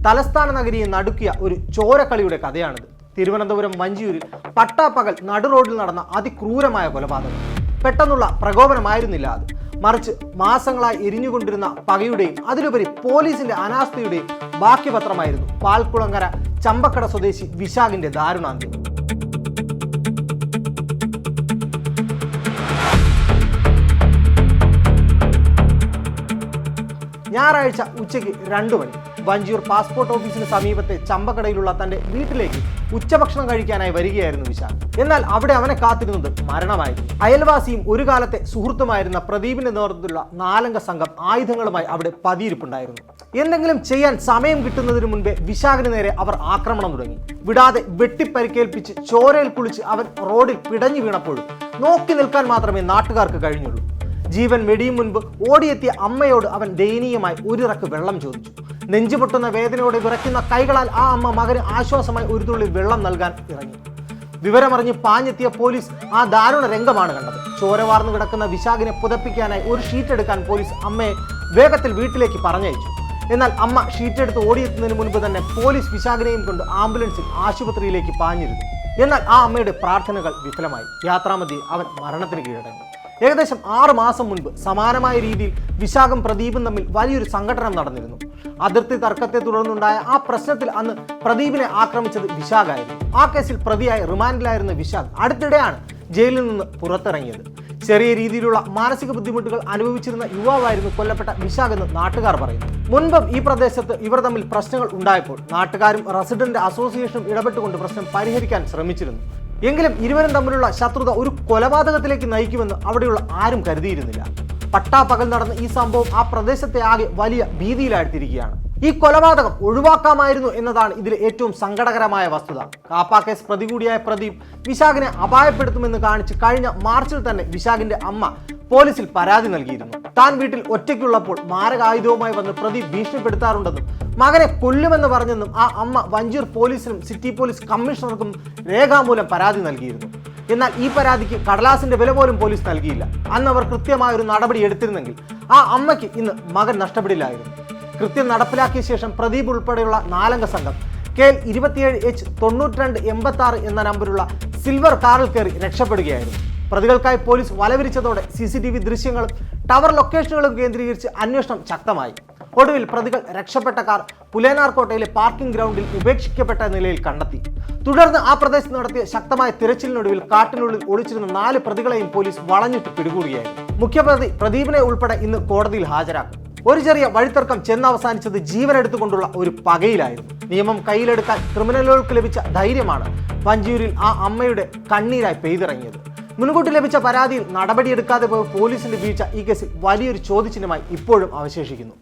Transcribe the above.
തലസ്ഥാന നഗരിയെ നടുക്കിയ ഒരു ചോരക്കളിയുടെ കഥയാണിത്. തിരുവനന്തപുരം വഞ്ചിയൂരിൽ പട്ടാപ്പകൽ നടുറോഡിൽ നടന്ന അതിക്രൂരമായ കൊലപാതകം. പെട്ടെന്നുള്ള പ്രകോപനമായിരുന്നില്ല അത്, മറിച്ച് മാസങ്ങളായി എരിഞ്ഞുകൊണ്ടിരുന്ന പകയുടെയും അതിലുപരി പോലീസിന്റെ അനാസ്ഥയുടെയും ബാക്കിപത്രമായിരുന്നു പാൽക്കുളങ്ങര ചമ്പക്കട സ്വദേശി വിശാഖിന്റെ ദാരുണാന്ത്യം. ഞായറാഴ്ച ഉച്ചയ്ക്ക് 2 മണി വഞ്ചിയൂർ പാസ്പോർട്ട് ഓഫീസിന് സമീപത്തെ ചമ്പക്കടയിലുള്ള തന്റെ വീട്ടിലേക്ക് ഉച്ചഭക്ഷണം കഴിക്കാനായി വരികയായിരുന്നു വിശാഖ്. എന്നാൽ അവിടെ അവനെ കാത്തിരുന്നത് മരണമായിരുന്നു. അയൽവാസിയും ഒരു കാലത്തെ സുഹൃത്തുമായിരുന്ന പ്രദീപിന്റെ നേതൃത്വത്തിലുള്ള 4 സംഘം ആയുധങ്ങളുമായി അവിടെ പതിയിരിപ്പുണ്ടായിരുന്നു. എന്തെങ്കിലും ചെയ്യാൻ സമയം കിട്ടുന്നതിന് മുൻപേ വിശാഖിന് നേരെ അവർ ആക്രമണം തുടങ്ങി. വിടാതെ വെട്ടിപ്പരിക്കേൽപ്പിച്ച് ചോരയിൽ കുളിച്ച് അവൻ റോഡിൽ പിടഞ്ഞു വീണപ്പോഴും നോക്കി നിൽക്കാൻ മാത്രമേ നാട്ടുകാർക്ക് കഴിഞ്ഞുള്ളൂ. ജീവൻ വെടിയും മുൻപ് ഓടിയെത്തിയ അമ്മയോട് അവൻ ദയനീയമായി ഒരിറക്ക് വെള്ളം ചോദിച്ചു. നെഞ്ചുപൊട്ടുന്ന വേദനയോടെ വിറയ്ക്കുന്ന കൈകളാൽ ആ അമ്മ മകന് ആശ്വാസമായി ഒരു തുള്ളി വെള്ളം നൽകാൻ ഇറങ്ങി. വിവരമറിഞ്ഞ് പാഞ്ഞെത്തിയ പോലീസ് ആ ദാരുണ രംഗമാണ് കണ്ടത്. ചോര വാർന്നു കിടക്കുന്ന വിശാഖിനെ പുതപ്പിക്കാനായി ഒരു ഷീറ്റ് എടുക്കാൻ പോലീസ് അമ്മയെ വേഗത്തിൽ വീട്ടിലേക്ക് പറഞ്ഞയച്ചു. എന്നാൽ അമ്മ ഷീറ്റെടുത്ത് ഓടിയെത്തുന്നതിന് മുൻപ് തന്നെ പോലീസ് വിശാഖിനെയും കൊണ്ട് ആംബുലൻസിൽ ആശുപത്രിയിലേക്ക് പാഞ്ഞിരുന്നു. എന്നാൽ ആ അമ്മയുടെ പ്രാർത്ഥനകൾ വിഫലമായി. യാത്രാമധ്യേ അവൻ മരണത്തിന് കീഴടങ്ങി. ഏകദേശം 6 മാസം മുൻപ് സമാനമായ രീതിയിൽ വിശാഖും പ്രദീപും തമ്മിൽ വലിയൊരു സംഘടനം നടന്നിരുന്നു. അതിർത്തി തർക്കത്തെ തുടർന്നുണ്ടായ ആ പ്രശ്നത്തിൽ അന്ന് പ്രദീപിനെ ആക്രമിച്ചത് വിശാഖായിരുന്നു. ആ കേസിൽ പ്രതിയായി റിമാൻഡിലായിരുന്ന വിശാഖ് അടുത്തിടെയാണ് ജയിലിൽ നിന്ന് പുറത്തിറങ്ങിയത്. ചെറിയ രീതിയിലുള്ള മാനസിക ബുദ്ധിമുട്ടുകൾ അനുഭവിച്ചിരുന്ന യുവാവായിരുന്നു കൊല്ലപ്പെട്ട വിശാഖ് എന്ന് നാട്ടുകാർ പറയുന്നു. മുൻപും ഈ പ്രദേശത്ത് ഇവർ തമ്മിൽ പ്രശ്നങ്ങൾ ഉണ്ടായപ്പോൾ നാട്ടുകാരും റെസിഡന്റ് അസോസിയേഷനും ഇടപെട്ടുകൊണ്ട് പ്രശ്നം പരിഹരിക്കാൻ ശ്രമിച്ചിരുന്നു. എങ്കിലും ഇരുവരും തമ്മിലുള്ള ശത്രുത ഒരു കൊലപാതകത്തിലേക്ക് നയിക്കുമെന്ന് അവിടെയുള്ള ആരും കരുതിയിരുന്നില്ല. പട്ടാപ്പകൽ നടന്ന ഈ സംഭവം ആ പ്രദേശത്തെ ആകെ വലിയ ഭീതിയിലാഴ്ത്തിയിരിക്കുകയാണ്. ഈ കൊലപാതകം ഒഴിവാക്കാമായിരുന്നു എന്നതാണ് ഇതിലെ ഏറ്റവും സങ്കടകരമായ വസ്തുത. കാപ്പ കേസ് പ്രതി കൂടിയായ പ്രദീപ് വിശാഖിനെ അപായപ്പെടുത്തുമെന്ന് കാണിച്ച് കഴിഞ്ഞ മാർച്ചിൽ തന്നെ വിശാഖിന്റെ അമ്മ പോലീസിൽ പരാതി നൽകിയിരുന്നു. താൻ വീട്ടിൽ ഒറ്റയ്ക്കുള്ളപ്പോൾ മാരകായുധവുമായി വന്ന് പ്രദീപ് ഭീഷണിപ്പെടുത്താറുണ്ടെന്നും മകനെ കൊല്ലുമെന്ന് പറഞ്ഞെന്നും ആ അമ്മ വഞ്ചിയൂർ പോലീസിനും സിറ്റി പോലീസ് കമ്മീഷണർക്കും രേഖാമൂലം പരാതി നൽകിയിരുന്നു. എന്നാൽ ഈ പരാതിക്ക് കടലാസിന്റെ വില പോലും പോലീസ് നൽകിയില്ല. അന്ന് അവർ കൃത്യമായൊരു നടപടി എടുത്തിരുന്നെങ്കിൽ ആ അമ്മയ്ക്ക് ഇന്ന് മകൻ നഷ്ടപ്പെടില്ലായിരുന്നു. കൃത്യം നടപ്പിലാക്കിയ ശേഷം പ്രദീപ് ഉൾപ്പെടെയുള്ള 4 സംഘം KL 27H9286 എന്ന നമ്പറുള്ള സിൽവർ കാറിൽ കയറി രക്ഷപ്പെടുകയായിരുന്നു. പ്രതികൾക്കായി പോലീസ് വലവിരിച്ചതോടെ CCTV ദൃശ്യങ്ങളും ടവർ ലൊക്കേഷനുകളും കേന്ദ്രീകരിച്ച് അന്വേഷണം ശക്തമായി. ഒടുവിൽ പ്രതികൾ രക്ഷപ്പെട്ട കാർ പുലേനാർകോട്ടയിലെ പാർക്കിംഗ് ഗ്രൗണ്ടിൽ ഉപേക്ഷിക്കപ്പെട്ട നിലയിൽ കണ്ടെത്തി. തുടർന്ന് ആ പ്രദേശത്ത് നടത്തിയ ശക്തമായ തിരച്ചിലിനൊടുവിൽ കാട്ടിനുള്ളിൽ ഒളിച്ചിരുന്ന 4 പ്രതികളെയും പോലീസ് വളഞ്ഞിട്ട് പിടികൂടുകയായിരുന്നു. മുഖ്യപ്രതി പ്രദീപിനെ ഉൾപ്പെടെ ഇന്ന് കോടതിയിൽ ഹാജരാക്കും. ഒരു ചെറിയ വഴിത്തർക്കം ചെന്നവസാനിച്ചത് ജീവനെടുത്തുകൊണ്ടുള്ള ഒരു പകയിലായിരുന്നു. നിയമം കയ്യിലെടുക്കാൻ ക്രിമിനലുകൾക്ക് ലഭിച്ച ധൈര്യമാണ് വഞ്ചിയൂരിൽ ആ അമ്മയുടെ കണ്ണീരായി പെയ്തിറങ്ങിയത്. മുൻകൂട്ടി ലഭിച്ച പരാതിയിൽ നടപടിയെടുക്കാതെ പോയ പോലീസിന്റെ വീഴ്ച ഈ കേസിൽ വലിയൊരു ചോദ്യചിഹ്നമായി ഇപ്പോഴും അവശേഷിക്കുന്നു.